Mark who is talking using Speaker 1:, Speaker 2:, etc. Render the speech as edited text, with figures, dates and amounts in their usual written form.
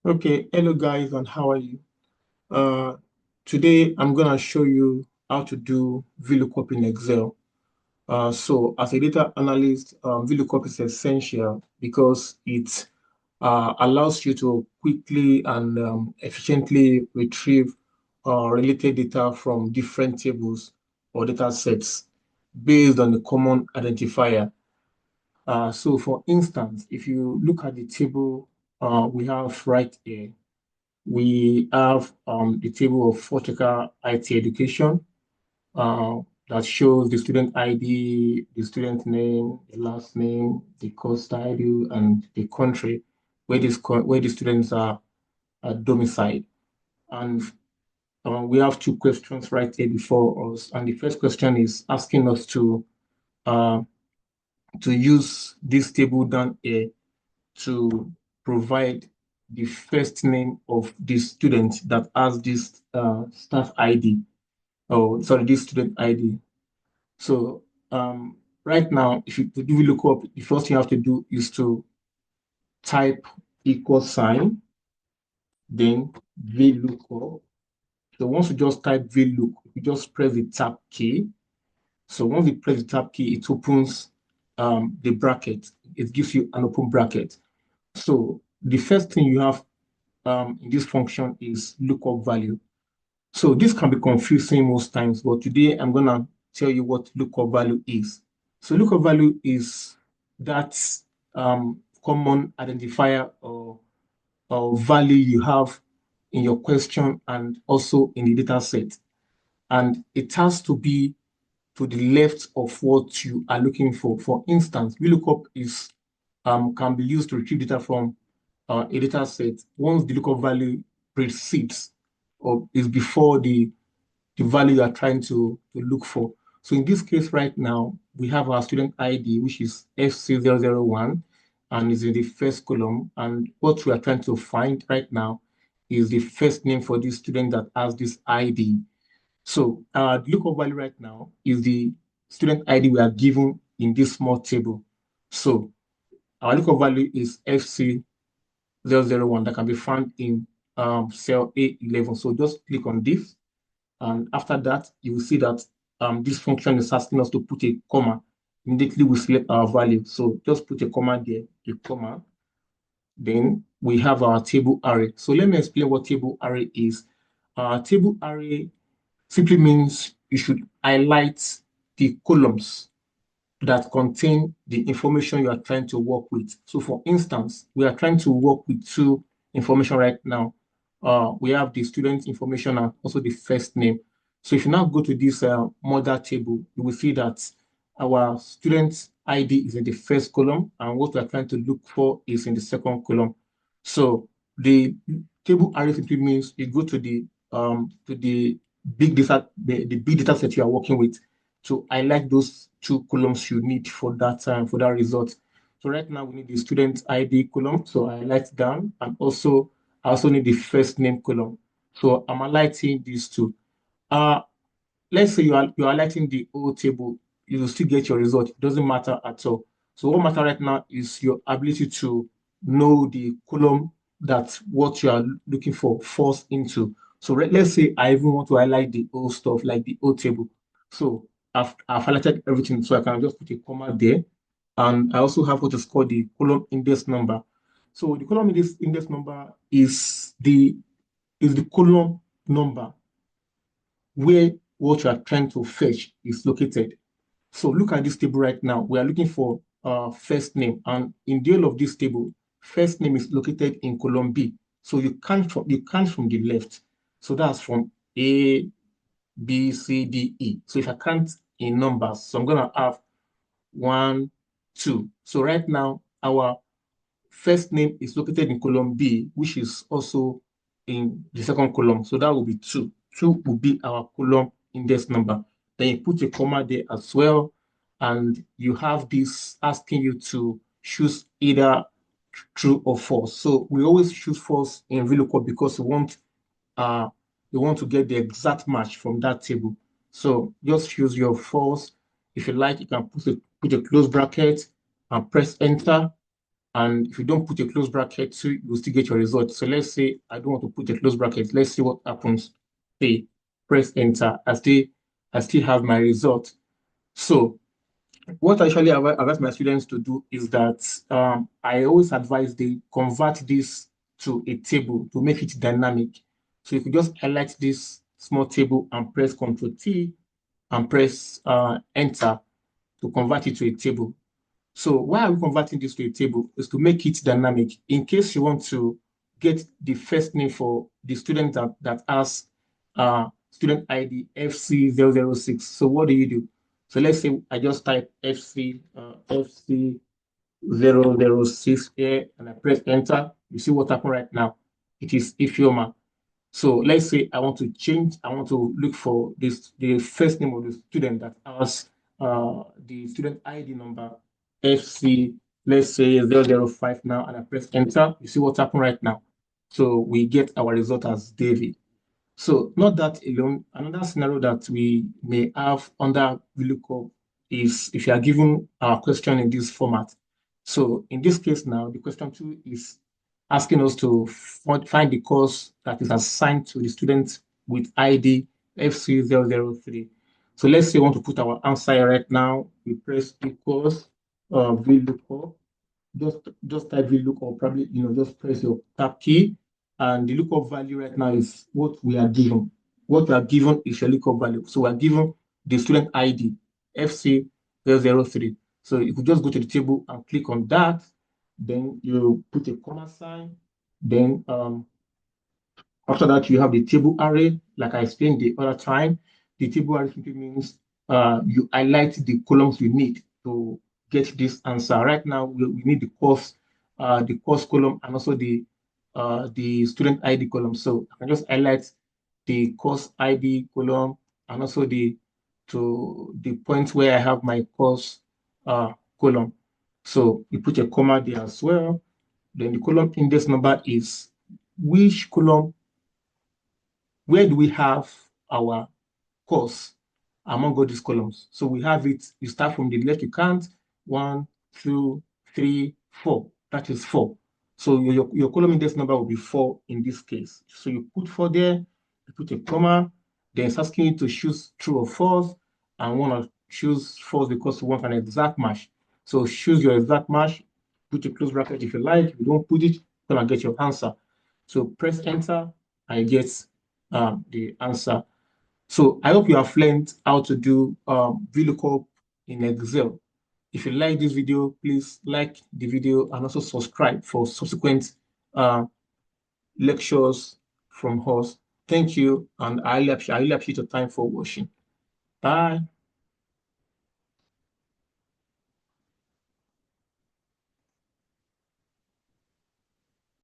Speaker 1: Okay, hello guys, and how are you? Uh, Today I'm gonna show you how to do VLOOKUP in Excel. So as a data analyst, VLOOKUP is essential because it allows you to quickly and efficiently retrieve related data from different tables or data sets based on the common identifier. So for instance, if you look at the table we have right here, we have the table of vertical IT education uh, that shows the student ID, the student name, the last name, the course title, and the country where where the students are domiciled. And we have two questions right here before us. And the first question is asking us uh, to use this table down here to provide the first name of the student that has this staff ID, or sorry, this student ID. So right now, if you to do look up, the first thing you have to do is to type equal sign, then VLOOKUP. So once you just type VLOOK, you just press the tab key. So once you press the tab key, it opens the bracket. It gives you an open bracket. So the first thing you have in this function is lookup value. So this can be confusing most times, but today I'm going to tell you what lookup value is. So lookup value is that common identifier or value you have in your question and also in the data set. And it has to be to the left of what you are looking for. For instance, VLOOKUP is can be used to retrieve data from a data set once the lookup value precedes or is before the value you are trying to look for. So in this case right now, we have our student ID, which is FC001, and is in the first column. And what we are trying to find right now is the first name for this student that has this ID. So the lookup value right now is the student ID we are given in this small table. So our lookup value is FC001 that can be found in cell A11. So just click on this. And after that, you will see that this function is asking us to put a comma. Immediately we select our value. So just put a comma there, a comma. Then we have our table array. So let me explain what table array is. Table array simply means you should highlight the columns that contain the information you are trying to work with. So for instance, we are trying to work with two information right now. We have the student information and also the first name. So if you now go to this mother table, you will see that our student ID is in the first column and what we are trying to look for is in the second column. So the table array simply means you go to the the big data set you are working with. So I like those two columns you need for that result. So right now we need the student ID column. So I highlight down, and also I also need the first name column. So I'm highlighting these two. Uh, let's say you are highlighting the whole table, you will still get your result. It doesn't matter at all. So what matter right now is your ability to know the column that what you are looking for falls into. So let's say I even want to highlight the whole stuff, like the whole table. So I've highlighted everything, so I can just put a comma there. And I also have what is called the column index number. So the column index number is the column number where what you are trying to fetch is located. So look at this table right now. We are looking for first name, and in the whole of this table, first name is located in column B. So you count from the left. So that's from A, B, C, D, E. So if I count in numbers, so I'm gonna have 1, 2. So right now, our first name is located in column B, which is also in the second column. So that will be 2. 2 will be our column index number. Then you put a comma there as well. And you have this asking you to choose either true or false. So we always choose false in VLOOKUP because uh, we want to get the exact match from that table. So just choose your false. If you like, you can put a close bracket and press enter, And if you don't put a close bracket, so you'll still get your result. So let's say I don't want to put a close bracket. Let's see what happens. Say, press enter. I still have my result. So what I usually advise my students to do is that I always advise they convert this to a table to make it dynamic. So you could just highlight this small table and press Ctrl T and press enter to convert it to a table. So why are we converting this to a table? Is to make it dynamic. In case you want to get the first name for the student that has student ID FC006. So what do you do? So let's say I just type FC006 here and I press enter. You see what happened right now. It is Ifeoma. So let's say I want to look for the first name of the student that has the student ID number FC, let's say 005 now, and I press enter. You see what happened right now. So we get our result as David. So not that alone, another scenario that we may have under VLOOKUP is if you are given a question in this format. So in this case now, the question 2 is asking us to find the course that is assigned to the student with ID FC003. So let's say we want to put our answer right now. We press equals VLOOKUP. Just type VLOOKUP, probably just press your tab key, and the lookup value right now is what we are given. What we are given is your lookup value. So we are given the student ID FC003. So you could just go to the table and click on that. Then you put a comma sign. Then after that, you have the table array, like I explained the other time. The table array simply means you highlight the columns you need to get this answer. Right now, we need the course column, and also the student ID column. So I can just highlight the course ID column and also to the point where I have my course column. So you put a comma there as well. Then the column index number is which column, where do we have our course among all these columns? So we have it, you start from the left, you count 1, 2, 3, 4. That is 4. So your column index number will be 4 in this case. So you put 4 there, you put a comma, then it's asking you to choose true or false, and want to choose false because you want an exact match. So choose your exact match, put a close bracket if you like. If you don't put it, you're gonna get your answer. So press enter and you get the answer. So I hope you have learned how to do VLOOKUP in Excel. If you like this video, please like the video and also subscribe for subsequent uh, lectures from us. Thank you, and I really appreciate your time for watching. Bye.